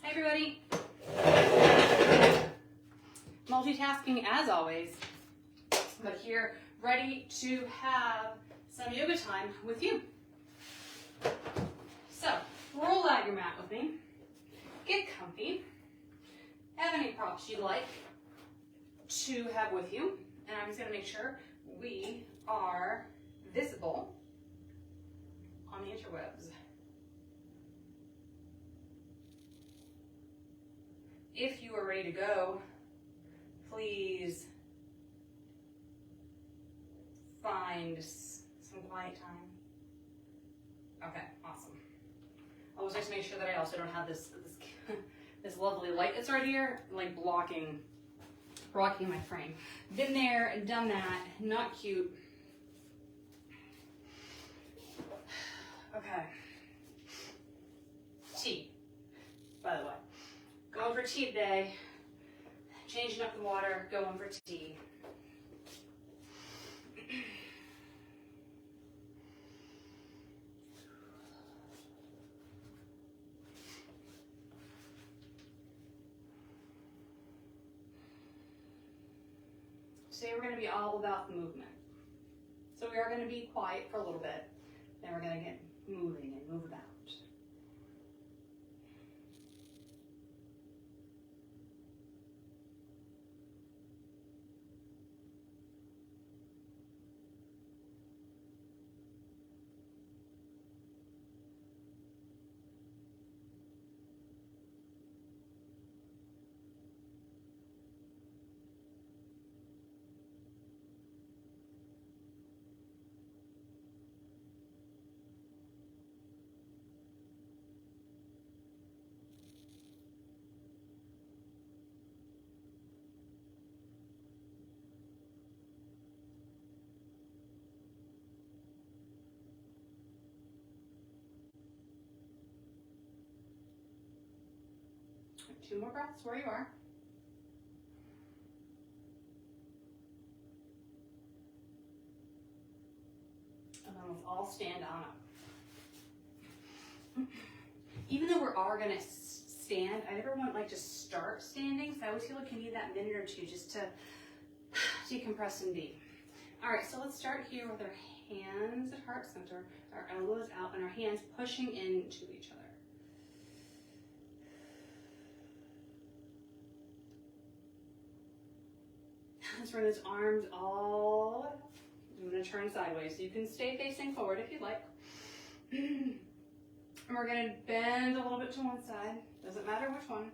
Hi everybody. Multitasking as always, but here ready to have some yoga time with you. So roll out your mat with me, get comfy, have any props you'd like to have with you, and I'm just going to make sure we are visible on the interwebs. If you are ready to go, please find some quiet time. Okay, awesome. I always like to make sure that I also don't have this this lovely light that's right here, like blocking my frame. Been there, done that, not cute. Okay. Tea, by the way. Going for tea today. Changing up the water, going for tea. Today we're going to be all about the movement. So we are going to be quiet for a little bit, then we're going to get moving and move about. Two more breaths where you are. And then let's all stand on up. Even though we are going to stand, I never want to start standing, so I always feel like you need that minute or two just to decompress and be. All right, so let's start here with our hands at heart center, our elbows out, and our hands pushing into each other. Let's bring those arms all up. I'm going to turn sideways. So you can stay facing forward if you'd like. And we're going to bend a little bit to one side. Doesn't matter which one.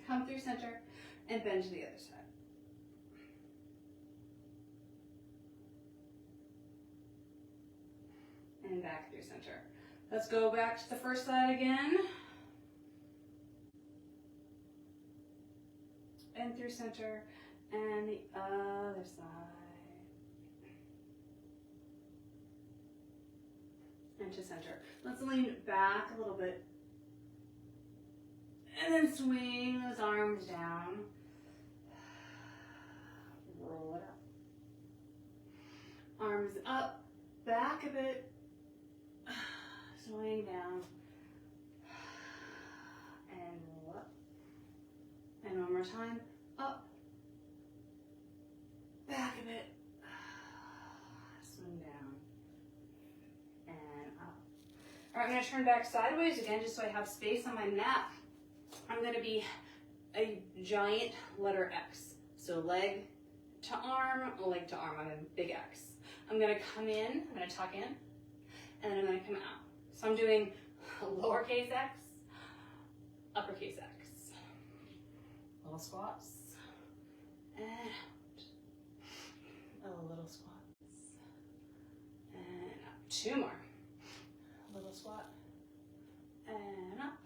Come through center and bend to the other side. And back through center. Let's go back to the first side again. And through center, and the other side. And to center. Let's lean back a little bit. And then swing those arms down. Roll it up. Arms up, back a bit. Swing down. And roll up. And one more time, up, back a bit, swing down, and up. All right, I'm going to turn back sideways again just so I have space on my mat. I'm going to be a giant letter X. So leg to arm, leg to arm. I'm a big X. I'm going to come in, I'm going to tuck in, and then I'm going to come out. So I'm doing lowercase x, uppercase x. Little squats, and out. Little squats, and up. Two more. Little squat, and up.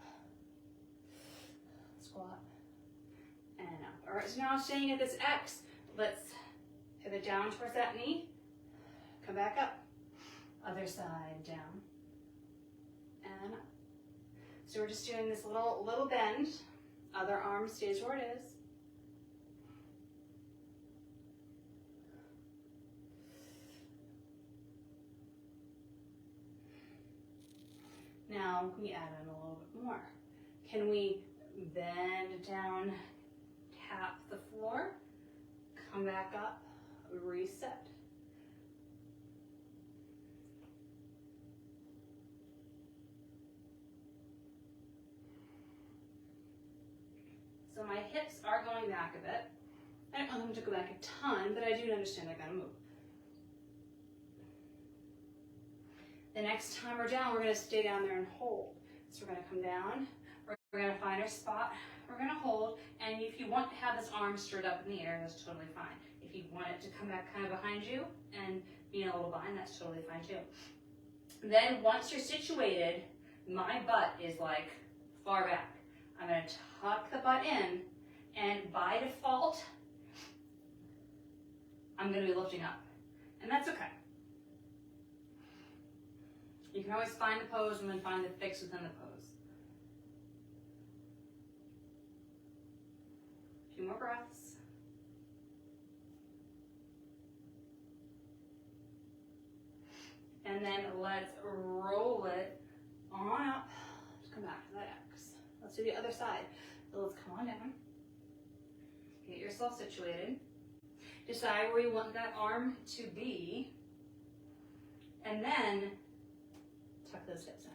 Squat, and up. All right, so now staying at this X, let's pivot down towards that knee. Come back up. Other side, down, and up. So we're just doing this little bend. Other arm stays where it is. Now we add in a little bit more. Can we bend down, tap the floor, come back up, reset. So my hips are going back a bit. I don't want them to go back a ton, but I do understand I gotta move. The next time we're down, we're gonna stay down there and hold. So we're gonna come down, we're gonna find our spot, we're gonna hold, and if you want to have this arm straight up in the air, that's totally fine. If you want it to come back kind of behind you and be in a little bind, that's totally fine too. Then once you're situated, my butt is like far back. I'm gonna tuck the butt in, and by default, I'm gonna be lifting up, and that's okay. You can always find the pose and then find the fix within the pose. A few more breaths. And then let's roll it on up. Just come back to that X. Let's do the other side. So let's come on down. Get yourself situated. Decide where you want that arm to be. And then tuck those hips in.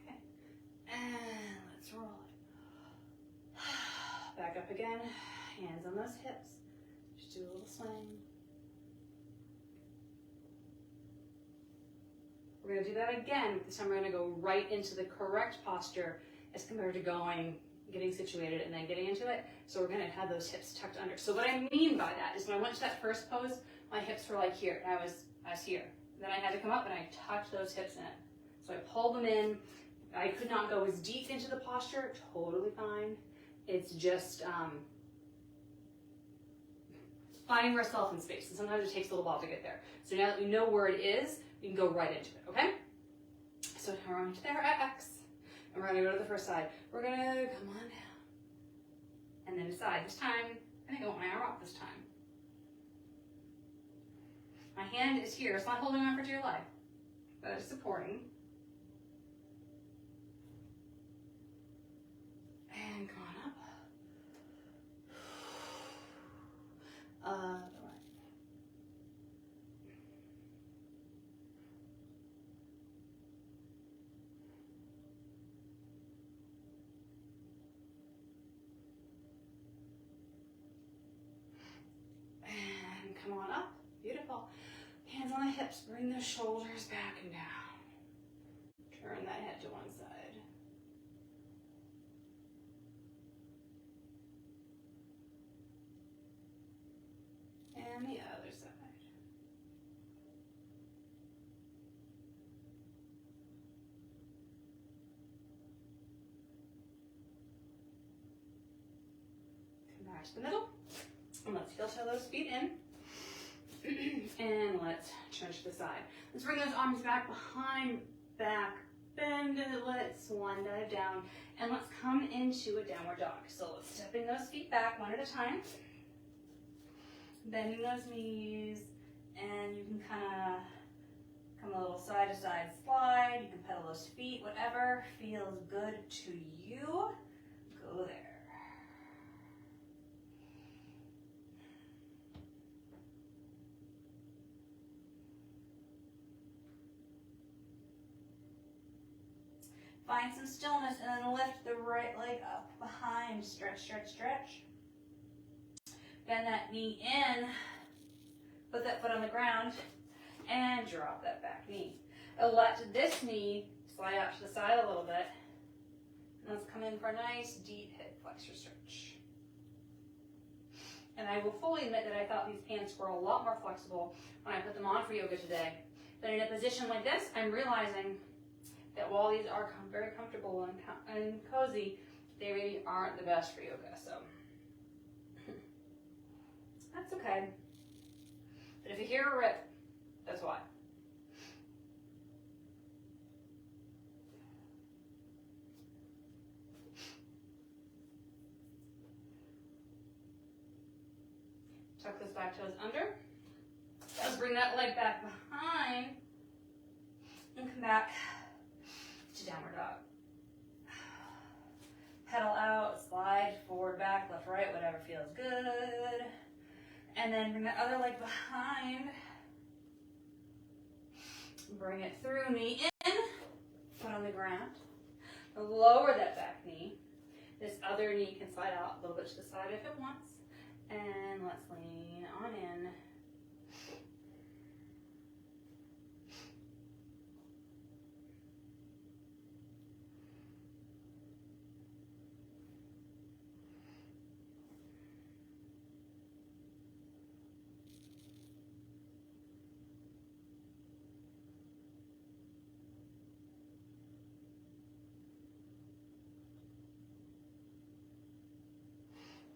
Okay. And let's roll it. Back up again. Hands on those hips. Just do a little swing. We're going to do that again. This time we're going to go right into the correct posture as compared to getting situated and then getting into it. So we're going to have those hips tucked under. So what I mean by that is when I went to that first pose, my hips were like here, and I was here. Then I had to come up and I tucked those hips in. So I pulled them in. I could not go as deep into the posture. Totally fine. It's just finding ourselves in space, and sometimes it takes a little while to get there. So now that we know where it is, we can go right into it, okay? So now we're on to there at X, and we're gonna go to the first side. We're gonna come on down, and then decide. This time, I'm gonna go my arm up this time. My hand is here. It's not holding on for dear life, but it's supporting. And come on up. Other way. And come on up. Beautiful. Hands on the hips. Bring the shoulders back and down. Turn that head to one side. And the other side. Come back to the middle. And let's heel toe those feet in. And let's turn to the side. Let's bring those arms back behind, back, bend, let's swan dive down. And let's come into a downward dog. So let's stepping those feet back one at a time. Bending those knees, and you can kind of come a little side to side slide. You can pedal those feet, whatever feels good to you. Go there. Find some stillness and then lift the right leg up behind. Stretch, stretch, stretch. Bend that knee in, put that foot on the ground, and drop that back knee. Let this knee slide out to the side a little bit. And let's come in for a nice deep hip flexor stretch. And I will fully admit that I thought these pants were a lot more flexible when I put them on for yoga today. But in a position like this, I'm realizing that while these are very comfortable and cozy, they really aren't the best for yoga. So that's okay. But if you hear a rip, that's why. Tuck those back toes under. Let's bring that leg back behind and come back to downward dog. Pedal out, slide forward, back, left, right, whatever feels good. And then bring that other leg behind. Bring it through, knee in, foot on the ground. Lower that back knee. This other knee can slide out a little bit to the side if it wants. And let's lean on in.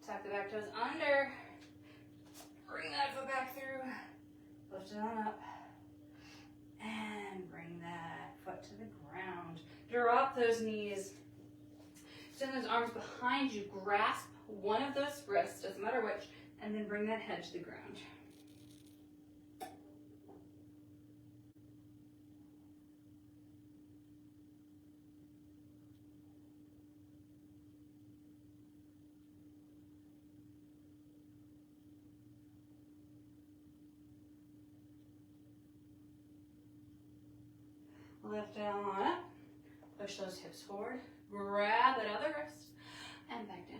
Tuck the back toes under. Bring that foot back through. Lift it on up. And bring that foot to the ground. Drop those knees. Send those arms behind you. Grasp one of those wrists, doesn't matter which, and then bring that head to the ground. Lift it on up, push those hips forward, grab that other wrist, and back down.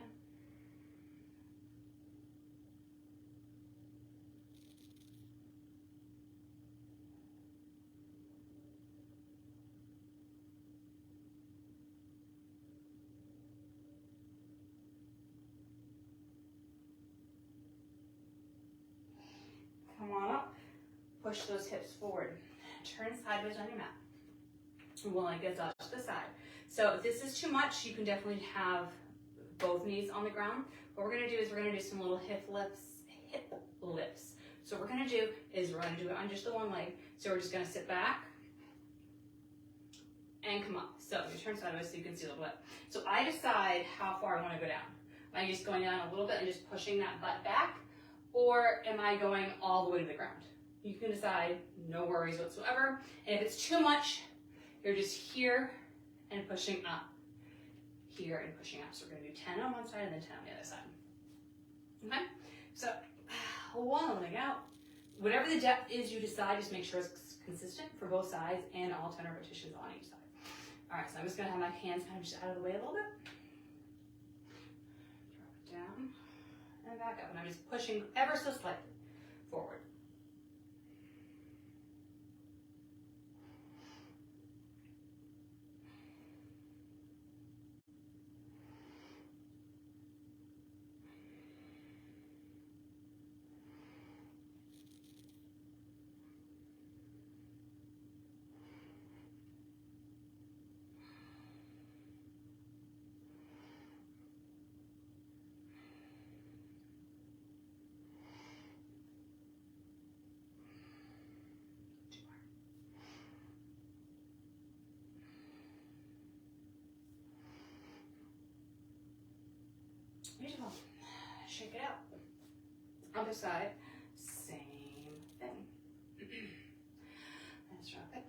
Come on up, push those hips forward, turn sideways on your mat. One leg gets up to the side. So if this is too much, you can definitely have both knees on the ground. What we're gonna do is we're gonna do some little hip lifts. So what we're gonna do is we're gonna do it on just the one leg. So we're just gonna sit back and come up. So you turn sideways so you can see a little bit. So I decide how far I wanna go down. Am I just going down a little bit and just pushing that butt back? Or am I going all the way to the ground? You can decide, no worries whatsoever. And if it's too much, you're just here and pushing up. Here and pushing up. So we're gonna do 10 on one side and then 10 on the other side. Okay? So, one leg out. Whatever the depth is you decide, just make sure it's consistent for both sides and all 10 repetitions on each side. All right, so I'm just gonna have my hands kind of just out of the way a little bit. Drop it down and back up. And I'm just pushing ever so slightly forward. Beautiful. Shake it out. Other side, same thing. Let's drop it.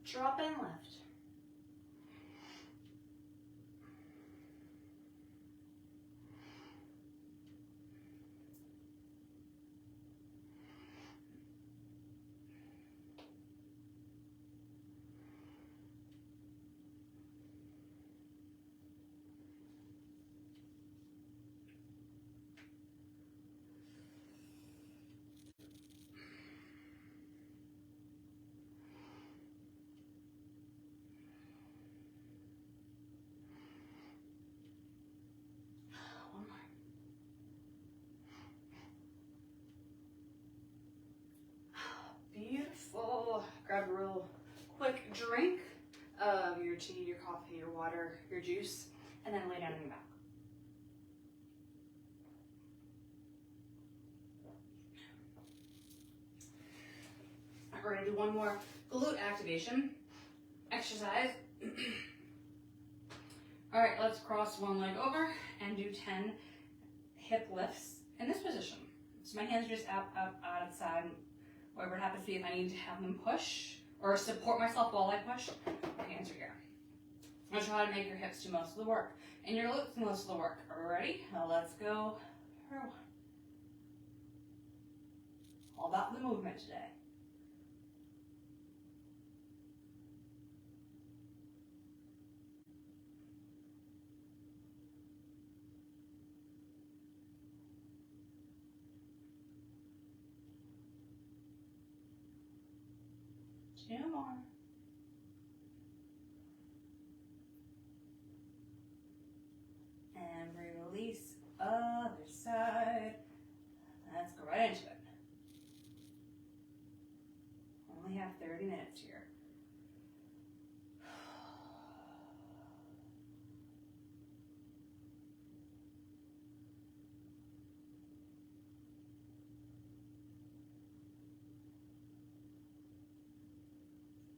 Drop and lift. Beautiful. Grab a real quick drink of your tea, your coffee, your water, your juice, and then lay down on your back. we're gonna do one more glute activation exercise. All right, let's cross one leg over and do 10 hip lifts in this position. So my hands are just out of the side, whatever it happens to be. If I need to have them push or support myself while I push, my hands are here. I'm gonna try to make your hips do most of the work and your glutes do most of the work. Ready? Now let's go. All about the movement today. Two more. And release, other side. Let's go right into it. Only have 30 minutes here.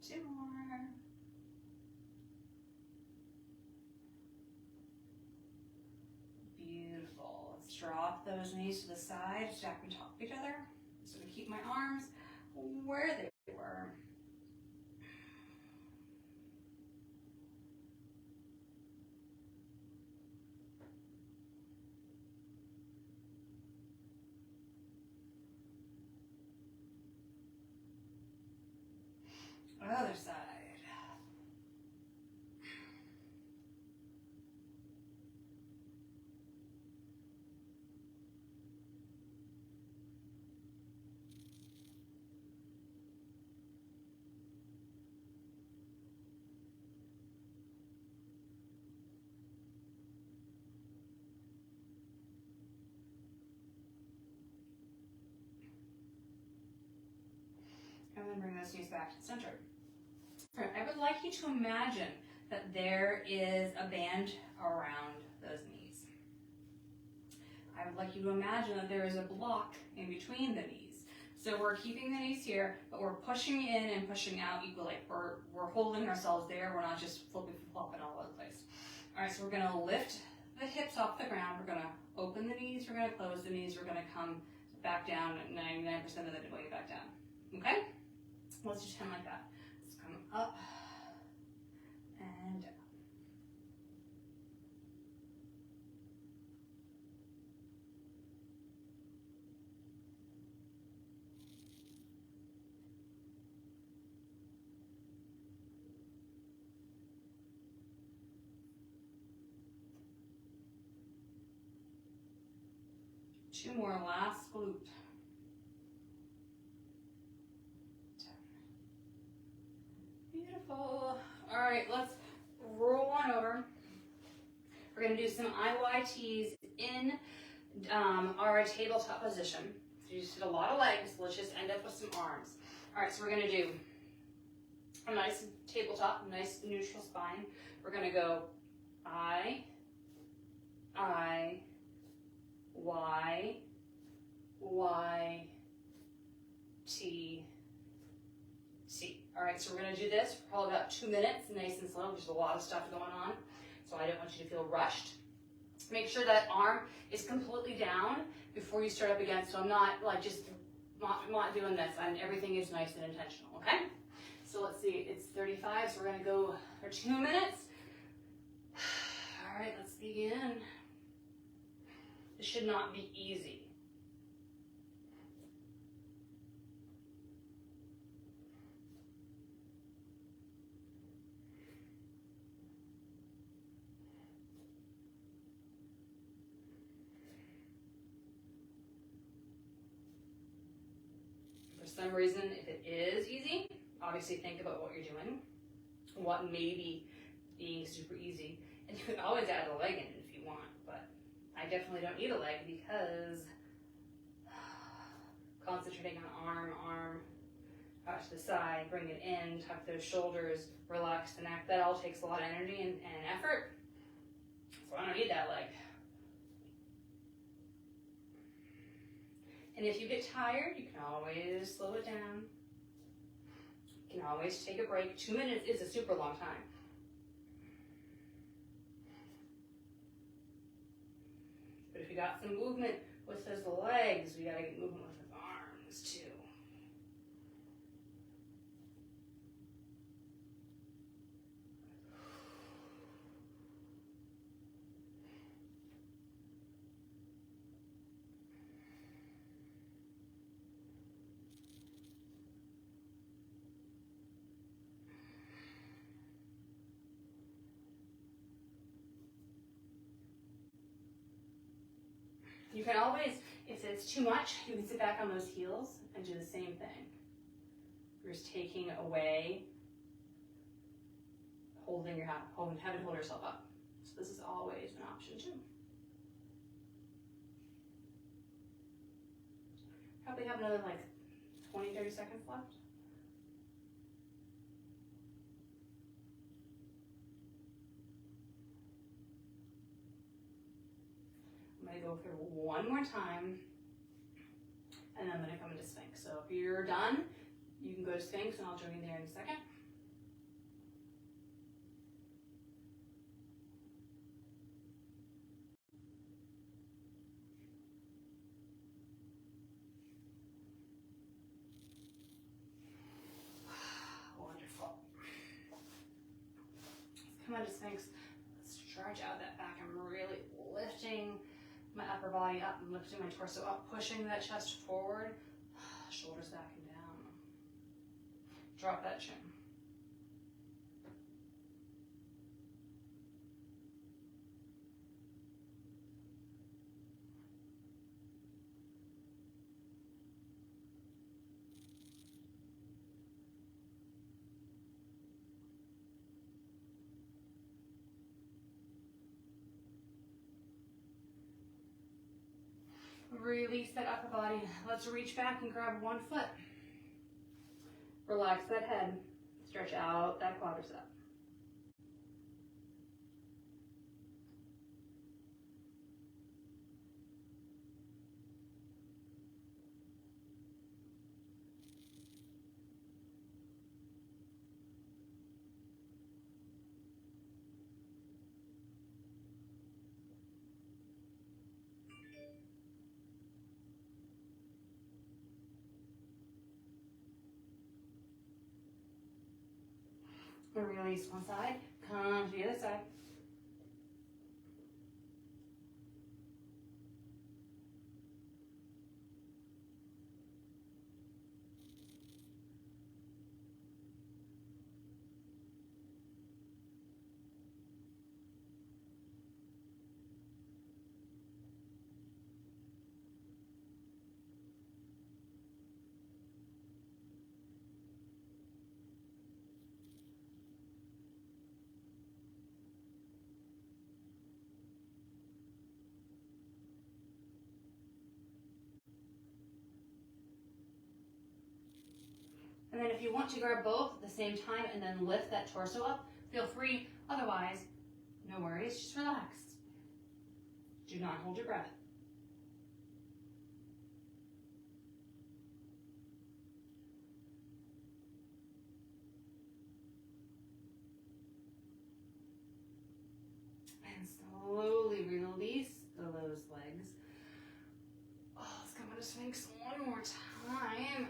Two more. Beautiful. Let's drop those knees to the side, stack on top of each other. So to keep my arms where they were. Other side. And then bring those knees back to the center. I would like you to imagine that there is a band around those knees. I would like you to imagine that there is a block in between the knees. So we're keeping the knees here, but we're pushing in and pushing out equally. We're holding ourselves there. We're not just flopping all over the place. All right, so we're gonna lift the hips off the ground. We're gonna open the knees. We're gonna close the knees. We're gonna come back down at 99% of the way back down. Okay? Let's do 10 like that. Let's come up and down. Two more, last glute. 10. Beautiful. All right, let's roll on over. We're gonna do some IYTs in our tabletop position. So you just did a lot of legs. Let's just end up with some arms. All right, so we're gonna do a nice tabletop, nice neutral spine. We're gonna go I, Y, Y, T, T. All right, so we're gonna do this for probably about 2 minutes, nice and slow. There's a lot of stuff going on, so I don't want you to feel rushed. Make sure that arm is completely down before you start up again, so I'm not like just not doing this, and everything is nice and intentional, okay? So let's see, it's 35, so we're gonna go for 2 minutes. All right, let's begin. This should not be easy. For some reason, if it is easy, obviously think about what you're doing, what may be being super easy, and you could always add a leg in if you want, but I definitely don't need a leg because concentrating on arm, out to the side, bring it in, tuck those shoulders, relax the neck, that all takes a lot of energy and effort, so I don't need that leg. And if you get tired, you can always slow it down. You can always take a break. 2 minutes is a super long time. But if you got some movement with those legs, we gotta get movement with the arms too. You can always, if it's too much, you can sit back on those heels and do the same thing. You're just taking away, holding your hat, having to hold yourself up. So this is always an option too. Probably have another like 20, 30 seconds left. I'm gonna go through one more time, and then I'm gonna come into Sphinx. So if you're done, you can go to Sphinx, and I'll join you there in a second. Wonderful. Let's come into Sphinx. Let's stretch out that back. I'm really lifting my upper body up and lifting my torso up, pushing that chest forward, shoulders back and down. Drop that chin. Release that upper body. Let's reach back and grab one foot. Relax that head. Stretch out that quadricep. Release one side, come to the other side. And then if you want to grab both at the same time and then lift that torso up, feel free. Otherwise, no worries, just relax. Do not hold your breath. And slowly release those legs. Oh, let's come into Sphinx one more time.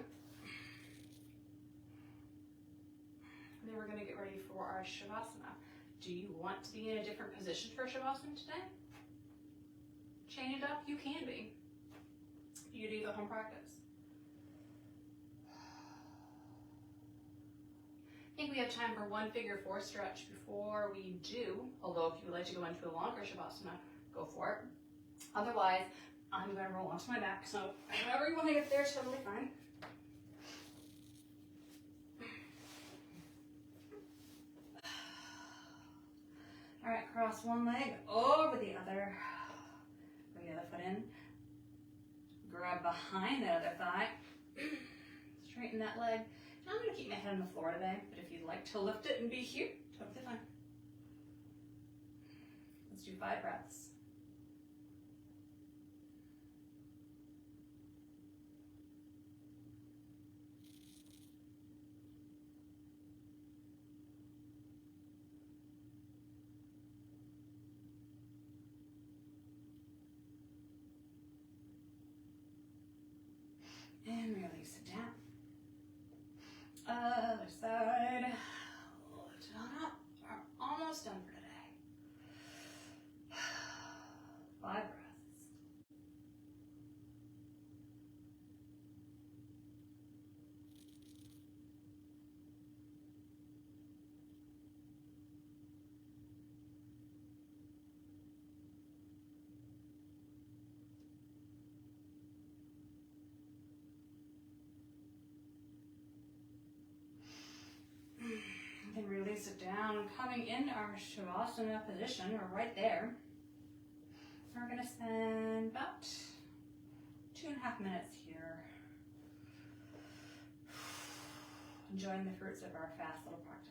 Then we're going to get ready for our Shavasana. Do you want to be in a different position for Shavasana today? Chain it up, you can be. You do the home practice. I think we have time for one figure four stretch before we do, although if you would like to go into a longer Shavasana, go for it. Otherwise, I'm going to roll onto my back, so however you want to get there, totally fine. All right, cross one leg over the other. Bring the other foot in. Grab behind that other thigh. Straighten that leg. Now I'm going to keep my head on the floor today, but if you'd like to lift it and be here, totally fine. Let's do 5 breaths. down, coming in our Shavasana position. We're right there. We're going to spend about 2.5 minutes here enjoying the fruits of our fast little practice.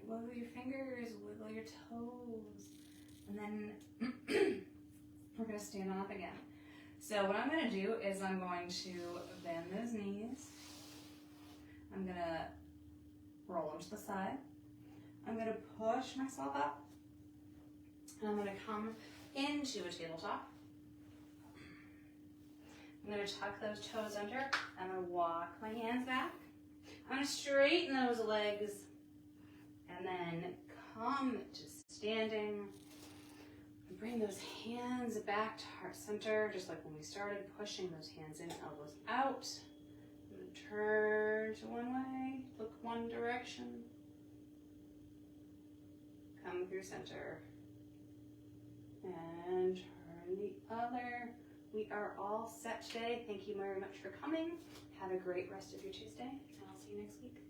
Wiggle your fingers, wiggle your toes, and then we're going to stand on up again. So what I'm going to do is I'm going to bend those knees. I'm going to roll them to the side. I'm going to push myself up. And I'm going to come into a tabletop. I'm going to tuck those toes under. I'm going to walk my hands back. I'm going to straighten those legs. And then come to standing. Bring those hands back to heart center, just like when we started, pushing those hands in, elbows out. I'm going to turn to one way, look one direction. Come through center. And turn the other. We are all set today. Thank you very much for coming. Have a great rest of your Tuesday, and I'll see you next week.